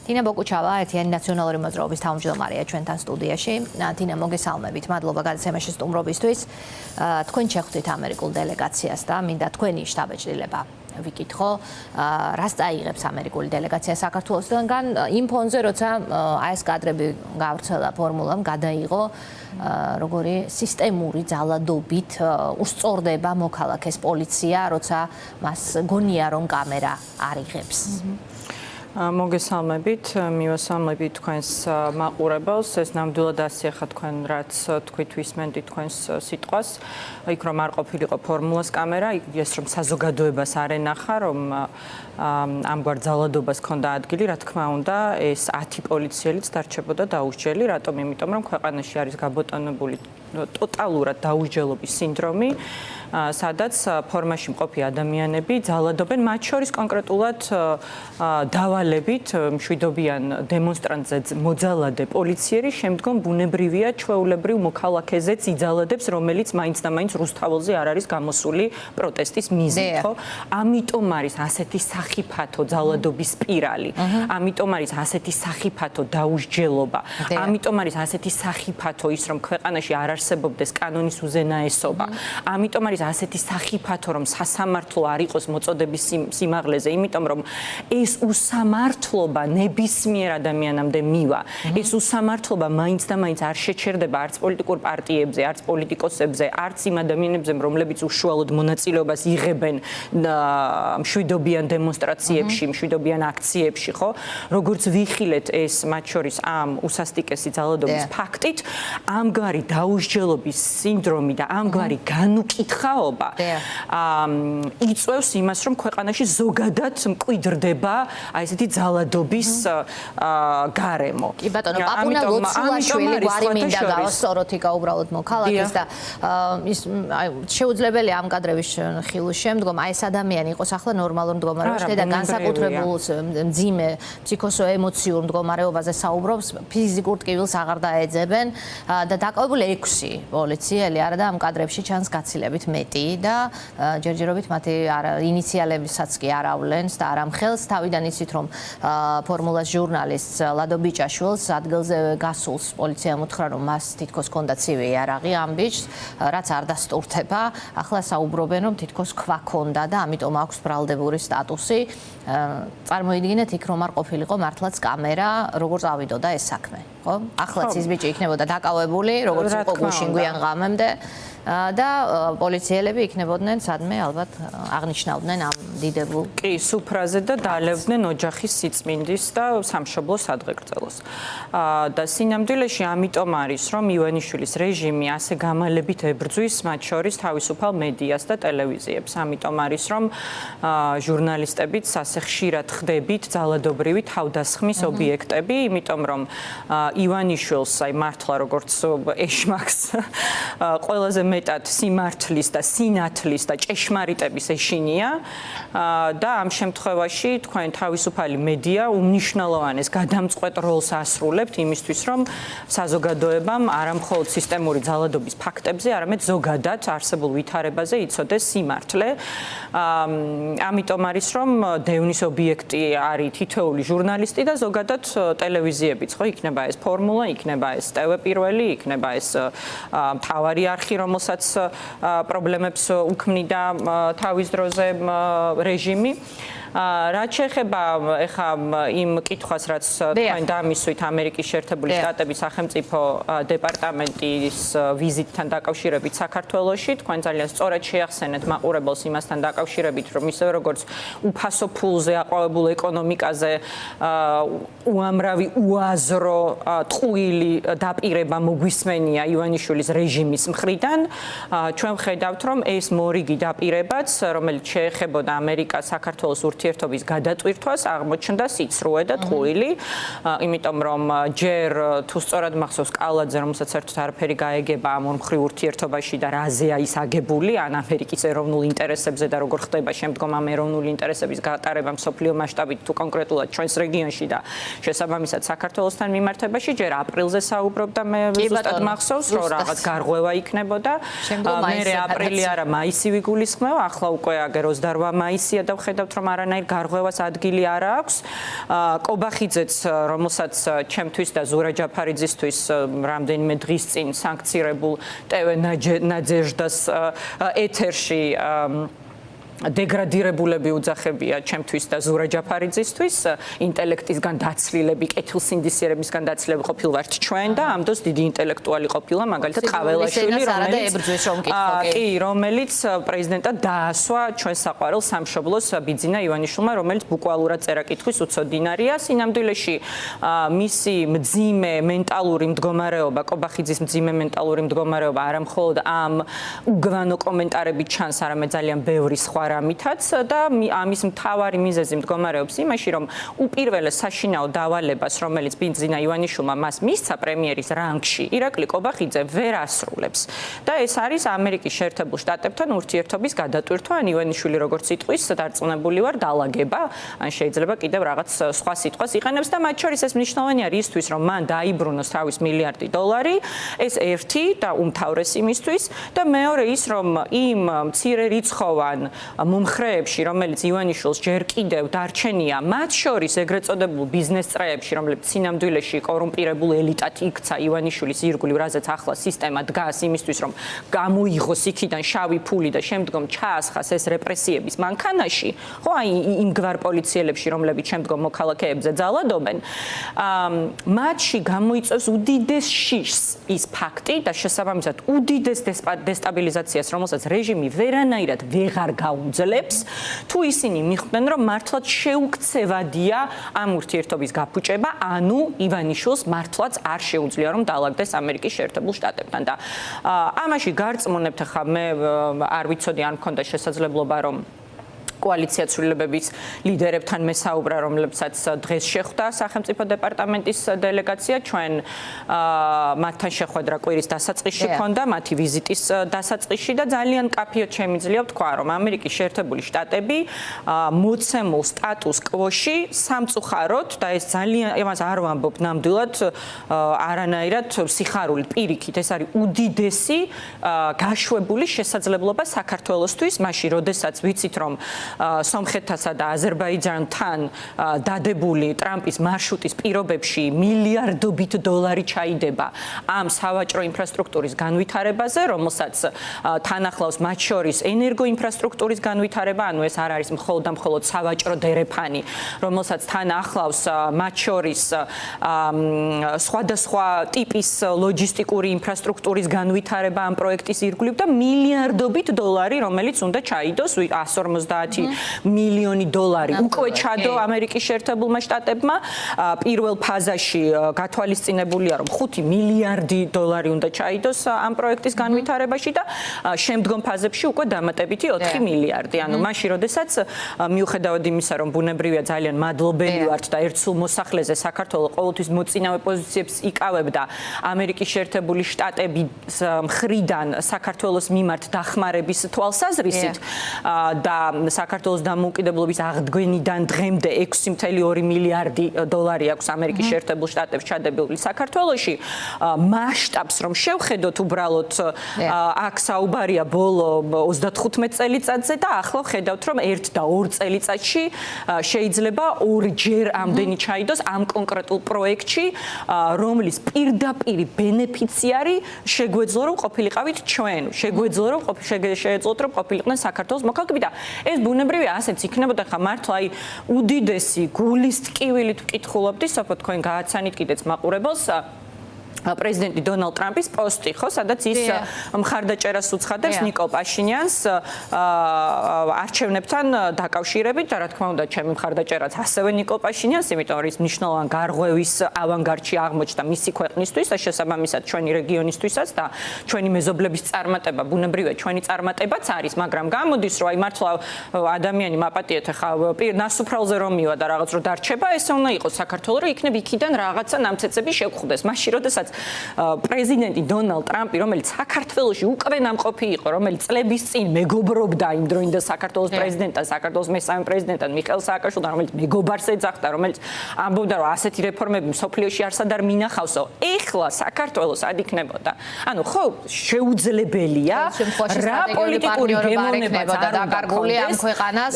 Tina Bokuchava, ეთიანი ნაციონალური მოძრაობის თავმჯდომარეა ჩვენთან სტუდიაში. Tina, მოგესალმებით. მადლობა გადაცემაში სტუმრობისთვის. თქვენ შეხვდით ამერიკულ დელეგაციას და მინდა თქვენი შტაბ-ეჭრილება ვიკითხო, რას წაიღებს ამერიკული დელეგაცია საქართველოსგან იმ ფონზე, როცა აი ეს კადრები გავრცელა ფორმულამ, გადაიღო როგორი სისტემური ძალადობით უსწორდება მოქალაქეს პოლიცია, როცა მას გონია რომ კამერა არ იღებს. მოგესალმებით, მივესალმებით თქვენს მაყურებელს. ეს ნამდვილად ასე ხა თქვენ რაც თქვით ვისმენთ თქვენს სიტყვას. იქ რომ არ ყოფილიყო ფორმულას კამერა, ეს რომ საზოგადოებას არ ენახა, რომ ამგვარ ძალადობას ჰქონდა ადგილი, რა თქმა უნდა, ეს 10 პოლიციელიც დარჩებოდა დაუსჯელი, რატომ? იმიტომ რომ ქვეყანაში არის გაბოტონებული ტოტალურად დაუსჯელობის სინდრომი, სადაც ფორმაში მყოფი ადამიანები ძალადობენ, მათ შორის კონკრეტულად დავალებით მშვიდობიან დემონსტრანტზე მოძალადე პოლიციერი შემდგომ ბუნებრივია ჩვეულებრივ მოქალაქეზეც იძალადებს, რომელიც მაინც და მაინც რუსთაველზე არ არის გამოსული პროტესტის მიზნით, ხო? ამიტომ არის ასეთი სახიფათო ძალადობის სპირალი, ამიტომ არის ასეთი სახიფათო დაუსჯელობა, ამიტომ არის ასეთი სახიფათო ის რომ ქვეყანაში არ არსებობდეს კანონის უზენაესობა, ამიტომ არის ასეთი სახიფათო რომ სასამართლო არ იყოს მოწოდების სიმაღლეზე, იმიტომ რომ ეს უსამართლობა ნებისმიერ ადამიანამდე მივა. ეს უსამართლობა მაინც და მაინც არ შეჩერდება არც პოლიტიკურ პარტიებზე, არც პოლიტიკოსებზე, არც იმ ადამიანებზე, რომლებიც უშუალოდ მონაწილეობას იღებენ მშვიდობიან დემონსტრაციებში, მშვიდობიან აქციებში, ხო? როგორც ვიხილეთ ეს მათ შორის ამ უსასტიკესი ძალადობის ფაქტით, ამგვარი დაუსჯელობის სინდრომი და ამგვარი განუკითხაობა იწვევს იმას, რომ ქვეყანაში ზოგადად მკვიდრდება აი ესეთი ძალადობის გარემო. კი ბატონო, პაპუნა ლოცულაშვილი გვარი მინდა გავასწოროთ იქა უბრალოდ მოქალაქეს და ის შეუძლებელია ამ კადრების ხილვის შემდგომ აი ეს ადამიანი იყოს ახლა ნორმალურ მდგომარეობაში და განსაკუთრებულ მძიმე ფსიქოსო-ემოციურ მდგომარეობაზე საუბრობს, ფიზიკურ ტკივილს აღარ დაეძებენ და დაკავებული 6 პოლიციელი არა და ამ კადრებში ჩანს გაცილებით მეტი და ჯერჯერობით მათი ინიციალებისაც კი არ ავლენს და არ ამხელს. თავიდან იცით რომ ფორმულას ჟურნალისტს ლადო ბიჭაშვილს ადგილზე გასულს პოლიციამ უთხრა რომ მას თითქოს ჰქონდა ცივი იარაღი ამ ბიჭს, რაც არ დასტურდება. ახლა საუბრობენ რომ თითქოს ქვა ჰქონდა და ამიტომ აქვს ბრალდებური სტატუსი. წარმოიდგინეთ იქ რომ არ ყოფილიყო მართლაც კამერა, როგორ წავიდოდა ეს საქმე, ხო? ახლაც ის ბიჭი იქნებოდა დაკავებული, როგორც იყო გუშინ გვიან ღამემდე. და პოლიციელები იქნებოდნენ სადმე ალბათ აღნიშნავდნენ ამ დიდებულ სუფრაზე და დალევდნენ ოჯახის სიწმინდის და სამშობლოს სადღეგრძელოს. და სინამდვილეში ამიტომ არის რომ ივანიშვილის რეჟიმი ასე გამალებით ებრძვის მათ შორის თავისუფალ მედიას და ტელევიზიებს. ამიტომ არის რომ ჟურნალისტებიც ასე ხშირად ხდებით ძალადობრივი თავდასხმის ობიექტები, იმიტომ რომ ივანიშვილს აი მართლა როგორც ეშმაკს ყველაზე მეტად სიმართლის და სინათლის და ჭეშმარიტების ეშინია და ამ შემთხვევაში თქვენ თავისუფალი მედია უმნიშვნელოვანეს გადამწყვეტ როლს ასრულებთ იმისთვის, რომ საზოგადოებამ არამხოლოდ სისტემური ძალადობის ფაქტებზე, არამედ ზოგადად არსებულ ვითარებაზე იცოდეს სიმართლე. ამიტომ არის რომ დევნის ობიექტი არის თითოეული ჟურნალისტი და ზოგადად ტელევიზიებიც, ხო, იქნება ეს ფორმულა, იქნება ეს TV პირველი, იქნება ეს მთავარი არხი, რომელსაც პრობლემებს უქმნიდა თავის დროზე რეჟიმი. რაც შეეხება ეხა იმ კითხვას, რაც თქვენ დამისვით ამერიკის შეერთებული შტატების სახელმწიფო დეპარტამენტის ვიზიტთან დაკავშირებით საქართველოში, თქვენ ძალიან სწორად შეახსენეთ მაყურებელს იმასთან დაკავშირებით, რომ ისე როგორც უფასო ფულზე აყვავებულ ეკონომიკაზე უამრავი უაზრო ტყუილი დაპირება მოგვისმენია ივანიშვილის რეჟიმის მხრიდან, ჩვენ ვხედავთ, რომ ეს მორიგი დაპირებაც, რომელიც შეეხებოდა ამერიკას საქართველოს ურთიერთობის გადატვირთვას, აღმოჩნდა სიცრუე და ტყუილი, იმიტომ რომ ჯერ თუ სწორად მახსოვს კალაძე, რომელსაც საერთოდ არაფერი გაეგება ამ ორმხრივ ურთიერთობაში და რაზეა ის აგებული, ან ამერიკის ეროვნულ ინტერესებზე და როგორ ხდება შემდგომ ამ ეროვნული ინტერესების გატარება მსოფლიო მასშტაბით თუ კონკრეტულად ჩვენს რეგიონში და შესაბამისად საქართველოსთან მიმართებაში, ჯერ აპრილზე საუბრობდა, მე ზუსტად მახსოვს, რომ რაღაც გარღვევა იქნებოდა. მე აპრილი არა, მაისი ვიგულისხმევ, ახლა უკვე აგერ 28 მაისია და ვხედავთ, რომ არანაირი არანაირ გარღვევას ადგილი არ აქვს. კობახიძეც, რომელსაც ჩემთვის და ზურა ჯაფარიძისთვის რამდენიმე დღის წინ სანქცირებულ TV ნაძეჟდას ეთერში დეგრადირებულები უძახებია ჩემთვის და ზურა ჯაფარიძისთვის, ინტელექტისგან დაცლილები, კეთილსინდისიერებისგან დაცლილები ყოფილვართ ჩვენ და ამ დროს დიდი ინტელექტუალი ყოფილა, მაგალითად ყაველაშვილი, რომელიც პრეზიდენტად დაასვა ჩვენ საყვარელ სამშობლოს ბიძინა ივანიშვილმა, რომელიც ბუკვალურად წერა კითხვის უცოდინარია. სინამდვილეში მისი მძიმე მენტალური მდგომარეობა, კობახიძის მძიმე მენტალური მდგომარეობა არა მხოლოდ ამ უგვანო კომენტარებით ჩანს, არამედ ძალიან ბევრი სხვა რამითაც და ამის მთავარი მიზეზი მდგომარეობს იმაში, რომ უპირველეს საშინაო დავალებას, რომელიც ბიძინა ივანიშვილმა მას მისცა პრემიერის რანგში, ირაკლი კობახიძე ვერ ასრულებს. და ეს არის ამერიკის შეერთებულ შტატებთან ურთიერთობის გადატვირთვა, ან ივანიშვილი როგორც სიტყვის დარწმუნებული ვარ, დალაგება, ან შეიძლება კიდევ რაღაც სხვა სიტყვას იყენებს და მათ შორის ეს მნიშვნელოვანია რისთვის, რომ მან დაიბრუნოს თავის $1 მილიარდი. ეს ერთი და უმთავრესი იმისთვის და მეორე ის, რომ იმ მცირე რიცხოვან მომხრეებში, რომელიც ივანიშვილს ჯერ კიდევ დარჩენია, მათ შორის ეგრეთ წოდებულ ბიზნეს წრეებში, რომლებიც სინამდვილეში კორუმპირებულ ელიტად იქცა ივანიშვილის ირგვლივ, რაზეც ახლა სისტემა დგას იმისთვის, რომ გამოიღოს იქიდან შავი ფული და შემდგომ ჩაასხას ეს რეპრესიების მანქანაში, ხო, აი იმგვარ პოლიციელებში, რომლებიც შემდგომ მოქალაქეებზე ძალადობენ, მათში გამოიწვევს უდიდეს შიშს ის ფაქტი და შესაბამისად უდიდეს დესტაბილიზაციას, რომელსაც რეჟიმი ვერანაირად ვეღარ გაუძლებს, თუ ისინი მიხვდნენ, რომ მართლაც შეუქცევადია ამ ურთიერთობის გაფუჭება, ანუ ივანიშვილს მართლაც არ შეუძლია რომ დაალაგდეს ამერიკის შეერთებულ შტატებთან და ამაში გარწმუნებთ ხა მე არ ვიცოდი αν მქონდა შესაძლებლობა რომ კოალიცია ცვლილებების ლიდერებთან მესაუბრა, რომლებსაც დღეს შეხვდა სახელმწიფო დეპარტამენტის დელეგაცია, ჩვენ მათთან შეხვედრა კვირის დასაწყისში ჰქონდა, მათი ვიზიტის დასაწყისში და ძალიან კაფეოდ შემიძლია ვთქვა, რომ ამერიკის შეერთებული შტატები მოცემულ სტატუს კვოში სამწუხაროდ და ეს ძალიან იმას არ ვამბობ ნამდვილად არანაირად სიხარულით პირიქით, ეს არის უდიდესი გაშვებული შესაძლებლობა საქართველოსთვის, მაშინ როდესაც ვიცით რომ სომხეთსა და აზერბაიჯანთან დადებული ტრამპის მარშრუტის პირობებში მილიარდობით $, ჩაიდება ამ სავაჭრო ინფრასტრუქტურის განვითარებაზე, რომელსაც თან ახლავს მათ შორის ენერგოინფრასტრუქტურის განვითარება, ანუ ეს არ არის მხოლოდ და მხოლოდ სავაჭრო დერეფანი, რომელსაც თან ახლავს მათ შორის სხვადასხვა ტიპის ლოჯისტიკური ინფრასტრუქტურის განვითარება ამ პროექტის ირგვლივ და მილიარდობით $, რომელიც უნდა ჩაიდოს 150 მილიონი $, უკვე ჩადო ამერიკის შეერთებულმა შტატებმა. პირველ ფაზაში გათვალისწინებულია, რომ $5 მილიარდი უნდა ჩაიდოს ამ პროექტის განვითარებაში და შემდგომ ფაზებში უკვე დამატებითი 4 მილიარდი. ანუ მაშინ, როდესაც მიუხედავად იმისა, რომ ბუნებრივია ძალიან მადლობელი ვართ და ერთსულ მოსახლეზე საქართველოს ყოველთვის მოწინავე პოზიციებს იკავებდა ამერიკის შეერთებული შტატების მხრიდან საქართველოს მიმართ დახმარების თვალსაზრისით და საქართველოს დამოუკიდებლობის აღდგენიდან დღემდე $6.2 მილიარდი აქვს ამერიკის შეერთებულ შტატებს ჩადებული საქართველოში, მასშტაბს რომ შევხედოთ უბრალოდ აქ საუბარია ბოლო 35 წელიწადზე და ახლა ხედავთ რომ 1 და 2 წელიწადში შეიძლება ორჯერ ამდენი ჩაიდოს ამ კონკრეტულ პროექტში, რომლის პირდაპირ ბენეფიციარი შეგვეძლო რომ ყოფილიყავით ჩვენ, შეგვეძლო რომ ყოფილიყვნენ საქართველოს მოქალაქეები და ეს ბუნებრივია ასეც იქნებოდა ხა მართლა აი უდიდესი გულის ტკივილით ვკითხულობდი სოფო თქვენ გააცანით კიდეც მაყურებელს პრეზიდენტი დონალდ ტრამპის პოსტი, ხო, სადაც ის მხარდაჭერას უცხადებს ნიკოლ პაშინიანს არჩევნებთან დაკავშირებით და რა თქმა უნდა, ჩემი მხარდაჭერაც ასევე ნიკოლ პაშინიანს, იმიტომ რომ ის მნიშვნელოვან გარღვევის ავანგარდში აღმოჩნდა მისი ქვეყნისთვის და შესაბამისად ჩვენი რეგიონისთვისაც და ჩვენი მეზობლების წარმატება, ბუნებრივია ჩვენი წარმატებაც არის, მაგრამ გამოდის რომ აი მართლა ადამიანი მაპატიეთ ხა ნასუფრალზე რომ მივა და რაღაც რომ დარჩება, ესე უნდა იყოს საქართველოს, რომ იქნებ იქიდან რაღაცა ნამცეცები შევხვდეს. მაშინ როდესაც პრეზიდენტი დონალდ ტრამპი, რომელიც საქართველოში უკვე ნამყოფი იყო, რომელიც წლების წინ მეგობრობდა იმ დროინდელ საქართველოს პრეზიდენტთან, საქართველოს მესამე პრეზიდენტთან მიხეილ სააკაშვილთან, რომელიც მეგობარს ეძახდა, რომელიც ამბობდა, რომ ასეთი რეფორმები მსოფლიოში არსად არ მინახავსო. ეხლა საქართველოს ad იქნებოდა. ანუ ხო, შეუძლებელია რა პოლიტიკური გემოვნება დაკარგული ამ ქვეყანას.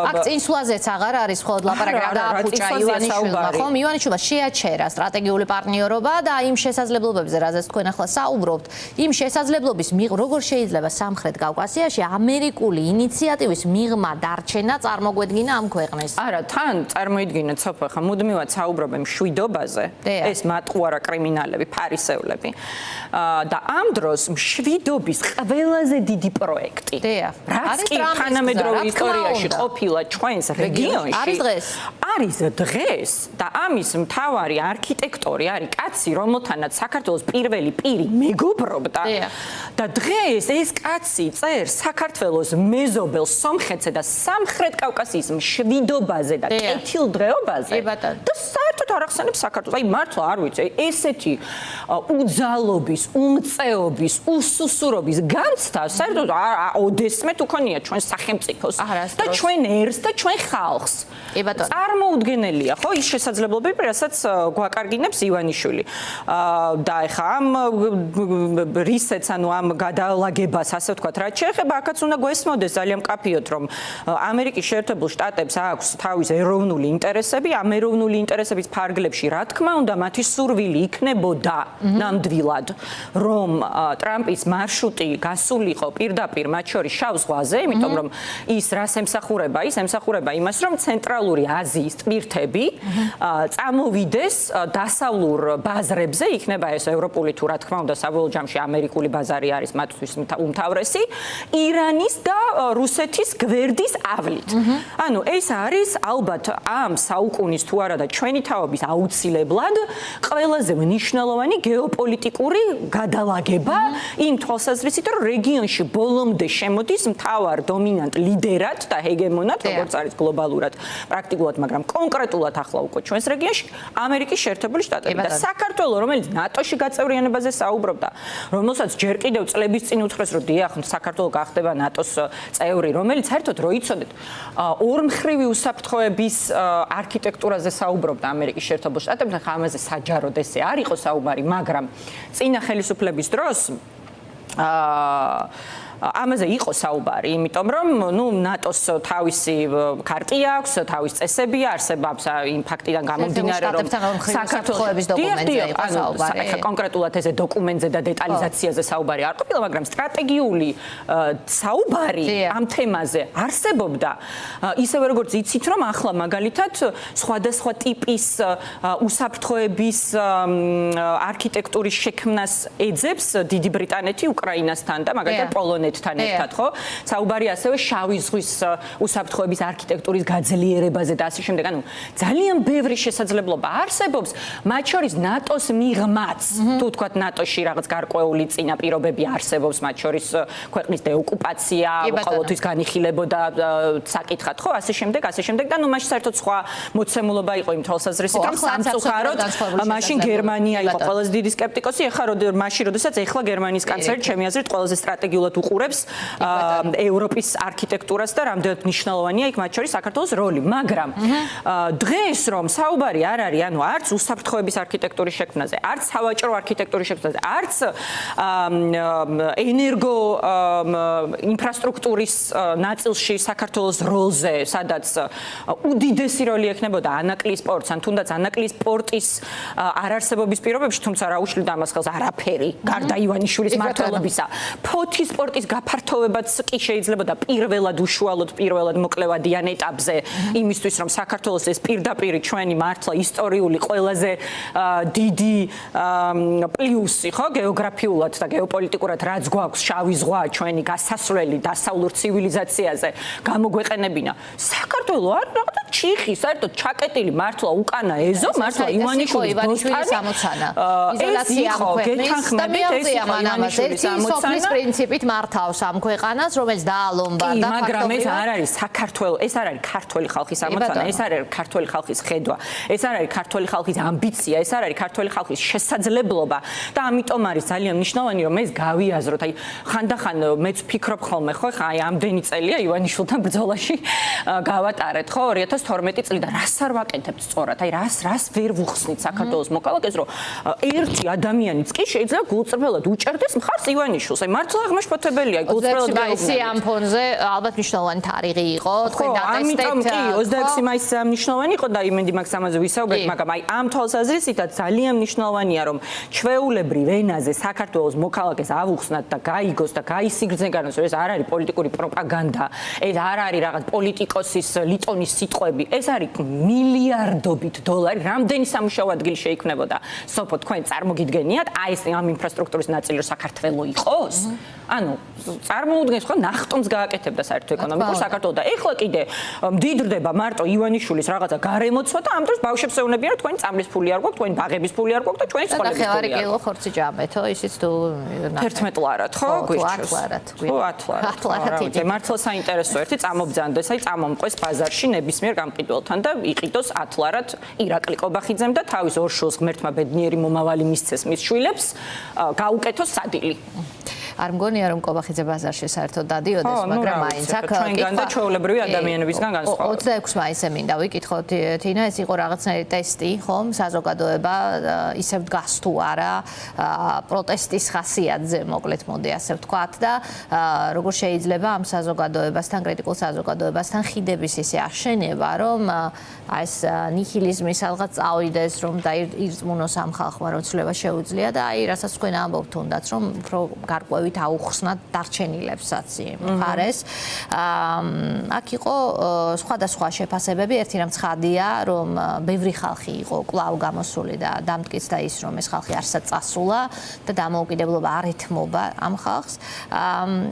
აქ წინსვლაზეც აღარ არის მხოლოდ ლაპარაკი რა დააფუჭა ივანიშვილმა, ხომ? ივანიშვილმა შეაჩერა სტრატეგიული პარტნიორობა და იმ შესაძლებლობებზე, რაზეც თქვენ ახლა საუბრობთ, იმ შესაძლებლობის როგორ შეიძლება სამხრეთ კავკასიაში ამერიკული ინიციატივის მიღმა დარჩენა წარმოგვედგინა ამ ქვეყნის? არა, თან წარმოიდგინეთ სოფო, ხა მუდმივად საუბრობენ მშვიდობაზე, ეს მატყუარა კრიმინალები, ფარისევლები. და ამ დროს მშვიდობის ყველაზე დიდი პროექტი. რაც კი თანამედროვე ისტორიაში ყოფილა ჩვენს რეგიონში. არის დღეს და ამის მთავარი არქიტექტორი არის კაცი, რომელთანაც საქართველოს პირველი პირი მეგობრობდა. და დღეს ეს კაცი წერს საქართველოს მეზობელ სომხეთზე და სამხრეთ კავკასიის მშვიდობაზე და კეთილდღეობაზე. და საერთოდ არ ახსენებს საქართველოს. აი მართლა არ ვიცი, ესეთი უძალობის, უმწეობის, უსუსურობის განცდა საერთოდ ოდესმე თუ ქონია ჩვენ სახელმწიფოს და ჩვენ ერს და ჩვენ ხალხს. წარმოუდგენელია, ხო, ის შესაძლებლობები, რასაც გვაკარგინებს ივანიშვილი. და ეხა ამ რისეც, ანუ ამ გადალაგებას, ასე ვთქვათ, რაც შეეხება, აქაც უნდა გვესმოდეს ძალიან მკაფიოდ, რომ ამერიკის შეერთებულ შტატებს აქვს თავის ეროვნული ინტერესები, ამ ეროვნული ინტერესების ფარგლებში, რა თქმა უნდა, მათი სურვილი იქნებოდა ნამდვილად, რომ ტრამპის მარშრუტი გასულიყო პირდაპირ მათ შორის შავ ზღვაზე, იმიტომ რომ ის რას ემსახურება? ის ემსახურება იმას, რომ ცენტრალური აზიის ტვირთები წამოვიდეს დასავლურ ბაზრებზე, იქნება ეს ევროპული თუ რა თქმა უნდა საბოლოო ჯამში ამერიკული ბაზარი არის მათთვის უმთავრესი, ირანის და რუსეთის გვერდის ავლით. ანუ ეს არის ალბათ ამ საუკუნის თუ არა და ჩვენი თაობის აუცილებლად ყველაზე მნიშვნელოვანი გეოპოლიტიკური გადალაგება იმ თვალსაზრისით, რომ რეგიონში ბოლომდე შემოდის მთავარ დომინანტ ლიდერად და ჰეგემონად, როგორც არის გლობალურად პრაქტიკულად, მაგრამ კონკრეტულად ახლა უკვე ჩვენს რეგიონში ამერიკის შეერთებული შტატები და საქართველოს, რომელიც ნატოში გაწევრიანებაზე საუბრობდა, რომელსაც ჯერ კიდევ წლების წინ უთხრეს, რომ დიახ, საქართველოს გახდება ნატოს წევრი, რომელიც საერთოდ რო იცოდეთ, ორმხრივი უსაფრთხოების არქიტექტურაზე საუბრობდა ამერიკის შეერთებულ შტატებთან, ხა ამაზე საჯაროდ ესე არ იყო საუბარი, მაგრამ წინა ხელისუფლების დროს ამაზე იყო საუბარი, იმიტომ რომ ნატოს თავისი ქარტი აქვს, თავის წესები არსებობს იმ ფაქტიდან გამომდინარე, რომ საქართველოს დოკუმენტზე იყო საუბარი. ახლა კონკრეტულად ესე დოკუმენტზე და დეტალიზაციაზე საუბარი არ ყოფილა, მაგრამ სტრატეგიული საუბარი ამ თემაზე არსებობდა. ისევე როგორც იცით, რომ ახლა მაგალითად სხვადასხვა ტიპის უსაფრთხოების არქიტექტურის შექმნას ეძებს დიდი ბრიტანეთი უკრაინასთან და მაგალითად პოლონეთთან ერთად, ხო? საუბარი ასევე შავი ზღვის უსაფრთხოების არქიტექტურის გაძლიერებაზე და ასე შემდეგ. ანუ ძალიან ბევრი შესაძლებლობა არსებობს, მათ შორის ნატოს მიღმაც. თუ თქვათ ნატოში რაღაც გარკვეული წინაპირობები არსებობს, მათ შორის ქვეყნის დეოკუპაცია, ყოველთვის განიხილებოდა საკითხად, ხო? ასე შემდეგ და ნუ მაშინ საერთოდ სხვა მოცემულობა იყო იმ თვალსაზრისით, რომ სამწუხაროდ მაშინ გერმანია იყო ყველაზე დიდი სკეპტიკოსი, მაშინ როდესაც ეხლა გერმანიის კანცლერი ჩემი აზრით ყველაზე სტრატეგიულად უყურებს ევროპის არქიტექტურას და რამდენად მნიშვნელოვანია იქ მათ შორის საქართველოს როლი, მაგრამ დღეს რომ საუბარი არ არის, ანუ არც უსაფრთხოების არქიტექტურის შექმნაზე, არც სავაჭრო არქიტექტურის შექმნაზე, არც ენერგო ინფრასტრუქტურის ნაწილში საქართველოს როლზე, სადაც უდიდესი როლი ექნებოდა ანაკლიის პორტს, ან თუნდაც ანაკლიის პორტის არარსებობის პირობებში, თუმცა რა უშლიდა ამას ხელს არაფერი, გარდა ივანიშვილის მმართველობისა. ფოთის პორტის გაფართოვებაც კი შეიძლება და პირველად მოკლევადიან ეტაპზე იმისთვის, რომ საქართველოს ეს პირდაპირ ჩვენი მართლა ისტორიული ყველაზე დიდი პლუსი, ხო, გეოგრაფიულად და გეოპოლიტიკურად რაც გვაქვს შავი ზღვა ჩვენი გასასვლელი დასავლურ ცივილიზაციაზე გამოგვეყენებინა. საქართველოს არ რაღაცა ჩიხი, საერთოდ ჩაკეტილი მართლა უკანა ეზო, მართლა ივანიშვილის ამოცანა. იზოლაცია ქვეყნის და მიაღწია მან ამას. ერთი სოფლის პრინციპით მართავდა მართავს ამ ქვეყანას, რომელიც დაალომბარდა ფაქტობრივად. მაგრამ ეს არ არის საქართველოს, ეს არ არის ქართული ხალხის ამოცანა, ეს არ არის ქართული ხალხის ხედვა, ეს არ არის ქართული ხალხის ამბიცია, ეს არ არის ქართული ხალხის შესაძლებლობა და ამიტომ არის ძალიან მნიშვნელოვანი რომ ეს გავიაზროთ. აი ხანდახან მეც ვფიქრობ ხოლმე ხო, აი ამდენი წელია ივანიშვილთან ბრძოლაში გავატარეთ ხო 2012 წლიდან რას არ ვაკეთებთ სწორად, აი რას ვერ ვუხსნით საქართველოს მოკალაკეს რომ ერთი ადამიანიც კი შეიძლება გულწრფელად უჭერდეს მხარს ივანიშვილს. აი მართლა აღმაშფოთებელია გულწრფელად გაიგნებით. ამ ფონზე ალბათ მნიშვნელოვანი თარიღი იყო, თქვენ დატესტეთ. ამიტომ კი 26 მაისს მნიშვნელოვანი იყო და იმედი მაქვს ამაზე ვისაუბრეთ, მაგრამ აი ამ თვალსაზრისითაც ძალიან მნიშვნელოვანია რომ ჩვეულებრივ ენაზე საქართველოს მოკალაკეს ავუხსნათ და გაიგოს და გაისიგრძნე განოს, ეს არ არის პოლიტიკური პროპაგანდა, ეს არ არის რაღაც პოლიტიკოსის ლიტონის სიტყვები, ეს არის მილიარდობით დოლარი, რამდენი სამუშაო ადგილი შეიქმნებოდა. სოფო თქვენ წარმოგიდგენიათ, აი ეს ამ ინფრასტრუქტურის ნაწილი რომ საქართველო იყოს? ანუ წარმოუდგენს ხო ნახტომს გააკეთებდა საერთო ეკონომიკურ საქართველოს და ეხლა კიდე მდიდრდება მარტო ივანიშვილის რაღაცა გარემოცვა და ამ დროს ბავშვებს ეუბნებიან რომ თქვენი წამლის ფული არ გვაქვს, თქვენი ბაღების ფული არ გვაქვს და ჩვენი სკოლების ფული არ გვაქვს. კილო ხორცი ჭამეთო, ისიც თუ 11 ლარად ხო გვიჩვენს. 10 ლარად. მართლა საინტერესო ერთი წამობძანდეს, აი წამომყვეს ბაზარში ნებისმიერ გამყიდველთან და იყიდოს 10 ლარად ირაკლი კობახიძემ და თავის ორ შვილს ღმერთმა ბედნიერი მომავალი მისცეს მის შვილებს გაუკეთოს სადილი. არ მგონია რომ კობახიძე ბაზარში საერთოდ დადიოდეს, მაგრამ მაინც აქ ჩვენგან და ჩვეულებრივი ადამიანებისგან განსხვავებით. 26 მაისზე მინდა ვიკითხოთ თინა, ეს იყო რაღაცნაირი ტესტი, ხომ, საზოგადოება ისევ დგას თუ არა პროტესტის ხასიათზე, მოკლედ მოდი ასე ვთქვათ და როგორ შეიძლება ამ საზოგადოებასთან, კრიტიკულ საზოგადოებასთან ხიდების ისე აშენება, რომ ეს ნიჰილიზმის რაღაც წავიდეს, რომ დაირწმუნოს ამ ხალხმა, რომ ცვლილება შეუძლია და აი რასაც თქვენ ამბობთ თუნდაც, რომ უფრო გარკვევით აუხსნათ დარჩენილებსაც მხარეს. აქ იყო სხვადასხვა შეფასებები, ერთი რამ ცხადია, რომ ბევრი ხალხი იყო კვლავ გამოსული და დამტკიცდა ის, რომ ეს ხალხი არსად წასულა და დამოუკიდებლობა არ ეთმობა ამ ხალხს.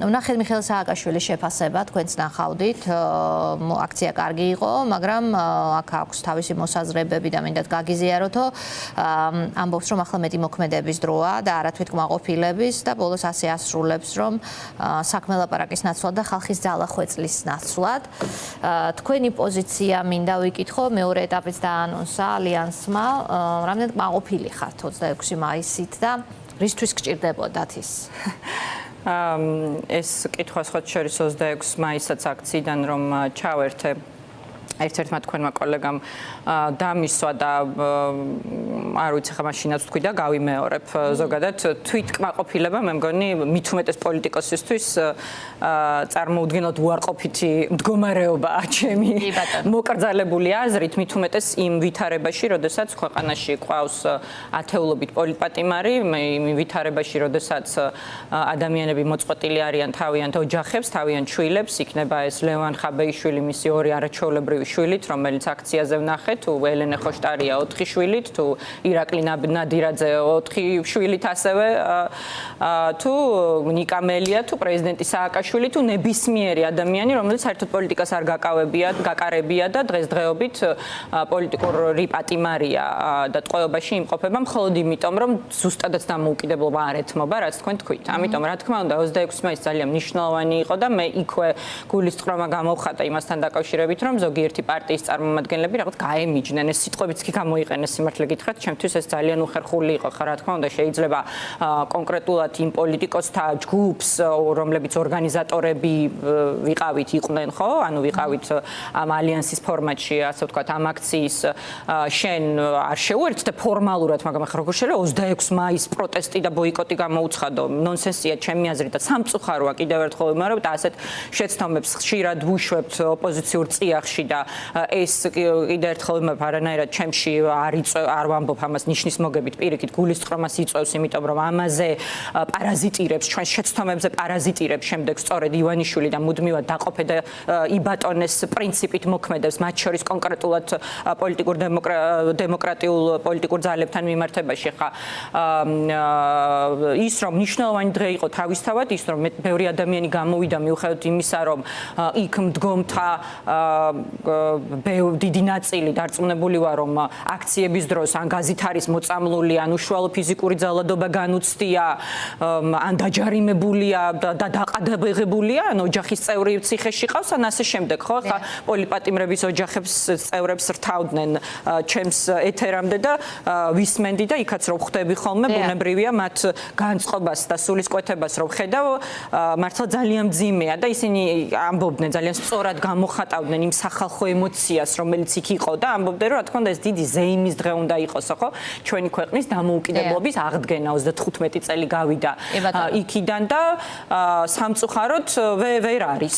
ვნახეთ მიხეილ სააკაშვილის შეფასება, თქვენც ნახავდით, აქცია კარგი იყო, მაგრამ აქ აქვს თავისი მოსაზრებები და მინდათ გაგიზიაროთო. ამბობს, რომ ახლა მეტი მოქმედების დროა და არა თვითკმაყოფილების და ბოლოს ასე ასრულებს, რომ საქმე ლაპარაკის ნაცვლად და ხალხის ძალა ხვეწლის ნაცვლად. თქვენი პოზიცია მინდა ვიკითხო, მეორე ეტაპიც დაანონსა ალიანსმა, რამდენად კმაყოფილი ხართ 26 მაისით და რისთვის გჭირდებოდათ ის? ეს კითხვა სხვა შორის 26 მაისაც აქციიდან რომ ჩავერთე ერთ-ერთმა თქვენმა კოლეგამ დამისვა და არ ვიცი ხა მაშინაც თქვი და გავიმეორებ ზოგადად თვითკმაყოფილება მე მგონი მით უმეტეს პოლიტიკოსისთვის წარმოუდგენლად უარყოფითი მდგომარეობაა ჩემი მოკრძალებული აზრით მით უმეტეს იმ ვითარებაში როდესაც ქვეყანაში ყავს ათეულობით პოლიტპატიმარი იმ ვითარებაში როდესაც ადამიანები მოწყვეტილი არიან თავიანთ ოჯახებს თავიანთ შვილებს იქნება ეს ლევან ხაბეიშვილი მისი ორი არაჩვეულებრივი შვილით, რომელიც აქციაზე ვნახეთ, თუ ელენე ხოშტარია 4 შვილით, თუ ირაკლი ნადირაძე 4 შვილით ასევე, თუ ნიკა მელია, თუ პრეზიდენტი სააკაშვილი, თუ ნებისმიერი ადამიანი, რომელიც საერთოდ პოლიტიკას არ გაკარებია და დღესდღეობით პოლიტიკური პატიმარია და ტყვეობაში იმყოფება მხოლოდ იმიტომ, რომ ზუსტადაც დამოუკიდებლობა არ ეთმობა, რაც თქვენ თქვით. ამიტომ რა თქმა უნდა 26 მაისი ძალიან მნიშვნელოვანი იყო და მე იქვე გულისწყრომა გამოვხატა იმასთან დაკავშირებით, რომ ზოგიერთი პარტიის წარმომადგენლები რაღაც გაემიჯნენ, ეს სიტყვებიც კი გამოიყენეს სიმართლე გითხრათ, ჩემთვის ეს ძალიან უხერხული იყო, ხა რა თქმა უნდა შეიძლება კონკრეტულად იმ პოლიტიკოსთა ჯგუფს, რომლებიც ორგანიზატორები ვიყავით, იყვნენ, ხო? ანუ ვიყავით ამ ალიანსის ფორმატში, ასე ვთქვათ, ამ აქციის შენ არ შეუერთდე ფორმალურად, მაგრამ ხა როგორ შეიძლება 26 მაისს პროტესტი და ბოიკოტი გამოუცხადო? ნონსენსია ჩემი აზრით და სამწუხაროა კიდევ ერთხელ ვიმეორებ და ასეთ შეცდომებს ხშირად ვუშვებთ ოპოზიციურ წიაღში და ეს კიდევ ერთხელ ვიმეორებ არანაირად ჩემში არ ვამბობ ამას ნიშნის მოგებით პირიქით გულისწყრომას იწვევს, იმიტომ რომ ამაზე პარაზიტირებს ჩვენ შეცდომებზე პარაზიტირებს შემდეგ სწორედ ივანიშვილი და მუდმივად დაყოფე და იბატონეს პრინციპით მოქმედებს მათ შორის კონკრეტულად დემოკრატიულ პოლიტიკურ ძალებთან მიმართებაში ხა ის რომ მნიშვნელოვანი დღე იყო თავისთავად ის რომ ბევრი ადამიანი გამოვიდა მიუხედავად იმისა რომ იქ მდგომთა დიდი ნაწილი დარწმუნებული ვარ, რომ აქციების დროს ან გაზით არის მოწამლული, ან უშუალო ფიზიკური ძალადობა განუცდია, ან დაჯარიმებულია და დაყადაღებულია, ან ოჯახის წევრი ციხეში ყავს, ან ასე შემდეგ, ხო? ხა პოლიპატიმრების ოჯახებს წევრებს რთავდნენ ჩემს ეთერამდე და ვისმენდი და იქაც რომ ხვდები ხოლმე, ბუნებრივია მათ განწყობას და სულისკვეთებას რომ ხედავ, მართლა ძალიან მძიმეა და ისინი ამბობდნენ, ძალიან სწორად გამოხატავდნენ იმ სახალხო ემოციას, რომელიც იქ იყო და ამბობდნენ, რომ რა თქმა უნდა ეს დიდი ზეიმის დღე უნდა იყოსო, ხო? ჩვენი ქვეყნის დამოუკიდებლობის აღდგენა 35 წელი გავიდა იქიდან და სამწუხაროდ ვერ არის,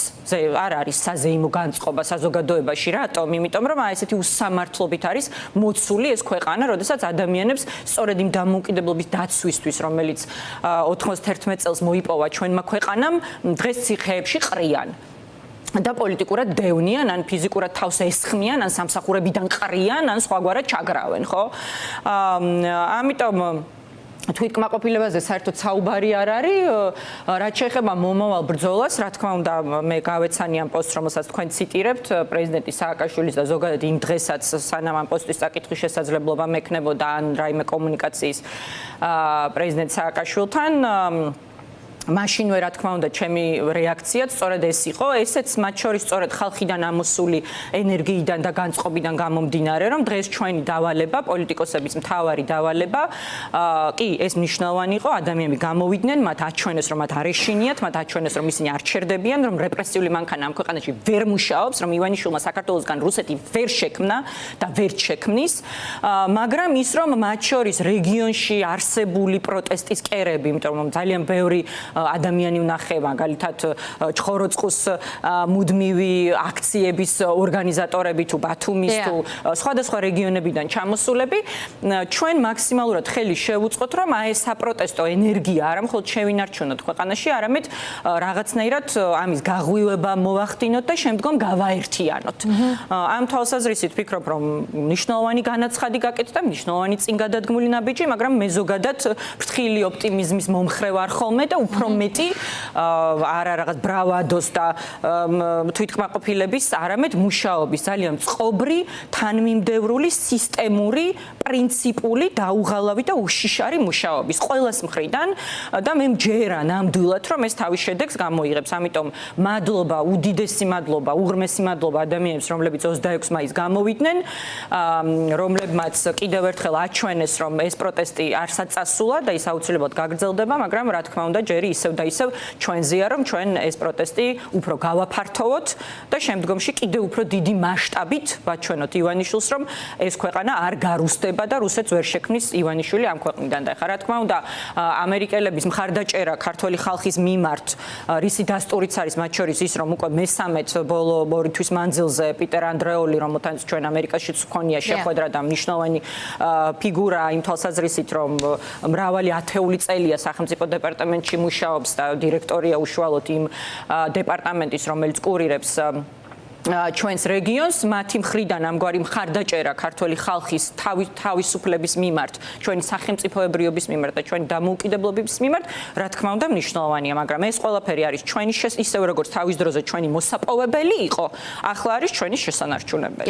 არ არის საზეიმო განწყობა საზოგადოებაში, რატომ? იმიტომ რომ ესეთი უსამართლობით არის მოცული ეს ქვეყანა, როდესაც ადამიანებს სწორედ იმ დამოუკიდებლობის დაცვისთვის, რომელიც 91 წელს მოიპოვა ჩვენმა ქვეყანამ, დღეს ციხეებში ყრიან. და პოლიტიკურად დევნიან, ან ფიზიკურად თავს ესხმიან, ან სამსახურებიდან ყრიან, ან სხვაგვარად ჩაგრავენ, ხო? ამიტომ თვითკმაყოფილებაზე საერთოდ საუბარი არ არის, რაც შეეხება მომავალ ბრძოლას, რა თქმა უნდა, მე გავეცანი ამ პოსტს, რომელსაც თქვენ ციტირებთ, პრეზიდენტი სააკაშვილის და ზოგადად იმ დღესაც სანამ ამ პოსტის წაკითხვის შესაძლებლობა მექნებოდა ან რაიმე კომუნიკაციის პრეზიდენტ სააკაშვილთან, მაშინვე რა თქმა უნდა ჩემი რეაქციაც სწორედ ეს იყო, ესეც მათ შორის სწორედ ხალხიდან ამოსული ენერგიიდან და განწყობიდან გამომდინარე, რომ დღეს ჩვენი დავალება, პოლიტიკოსების მთავარი დავალება, კი, ეს მნიშვნელოვანი იყო, ადამიანები გამოვიდნენ, მათ აჩვენეს, რომ მათ არ ეშინიათ, მათ აჩვენეს, რომ ისინი არ ჩერდებიან, რომ რეპრესიული მანქანა ამ ქვეყანაში ვერ მუშაობს, რომ ივანიშვილმა საქართველოსგან რუსეთი ვერ შექმნა და ვერ შექმნის, მაგრამ ის რომ მათ შორის რეგიონში არსებული პროტესტის კერები, იმიტომ რომ ძალიან ბევრი ადამიანი ვნახე, მაგალითად ჩხოროწყუს მუდმივი აქციების ორგანიზატორები თუ ბათუმის თუ სხვადასხვა რეგიონებიდან ჩამოსულები, ჩვენ მაქსიმალურად ხელი შევუწყოთ, რომ ეს საპროტესტო ენერგია არა მხოლოდ შევინარჩუნოთ ქვეყანაში, არამედ რაღაცნაირად ამის გაღვივება მოვახდინოთ და შემდგომ გავაერთიანოთ. ამ თვალსაზრისით ვფიქრობ, რომ მნიშვნელოვანი განაცხადი გაკეთდა, მნიშვნელოვანი წინ გადადგმული ნაბიჯი, მაგრამ მე ზოგადად ფრთხილი ოპტიმიზმის მომხრე ვარ ხოლმე და უფრო მეტი არა რაღაც ბრავადოს და თვითკმაყოფილების, არამედ მუშაობის, ძალიან წყობრი, თანმიმდევრული, სისტემური, პრინციპული, დაუღალავი და უშიშარი მუშაობის ყველას მხრიდან და მე მჯერა ნამდვილად, რომ ეს თავის შედეგს გამოიღებს. ამიტომ მადლობა, უდიდესი მადლობა, უღრმესი მადლობა ადამიანებს, რომლებიც 26 მაისს გამოვიდნენ, რომლებმაც კიდევ ერთხელ აჩვენეს, რომ ეს პროტესტი არსად წასულა და ის აუცილებლად გაგრძელდება, მაგრამ რა თქმა უნდა, ჯერ ისევ და ისევ ჩვენზეა, რომ ჩვენ ეს პროტესტი უფრო გავაფართოვოთ და შემდგომში კიდევ უფრო დიდი მასშტაბით ვაჩვენოთ ივანიშვილს, რომ ეს ქვეყანა არ გარუსდება და რუსეთს ვერ შექმნის ივანიშვილი ამ ქვეყნიდან. და ხა რა თქმა უნდა, ამერიკელების მხარდაჭერა ქართული ხალხის მიმართ, რისი დასტურიც არის მათ შორის ის, რომ უკვე მესამედ ბოლო 2 თვის მანძილზე პიტერ ანდრეოლი, რომელთანაც ჩვენ ამერიკაშიც ჰქონია შეხვედრა და მნიშვნელოვანი ფიგურა იმ თვალსაზრისით, რომ მრავალი ათეული წელია სახელმწიფო დეპარტამენტში მუშაობს და დირექტორია უშუალოდ იმ დეპარტამენტის, რომელიც კურირებს ჩვენს რეგიონს, მათი მხრიდან ამგვარი მხარდაჭერა ქართული ხალხის თავისუფლების მიმართ, ჩვენი სახელმწიფოებრიობის მიმართ და ჩვენი დამოუკიდებლობის მიმართ, რა თქმა უნდა, მნიშვნელოვანია, მაგრამ ეს ყველაფერი არის ჩვენი ისევ როგორც თავის დროზე ჩვენი მოსაპოვებელი იყო, ახლა არის ჩვენი შესანარჩუნებელი.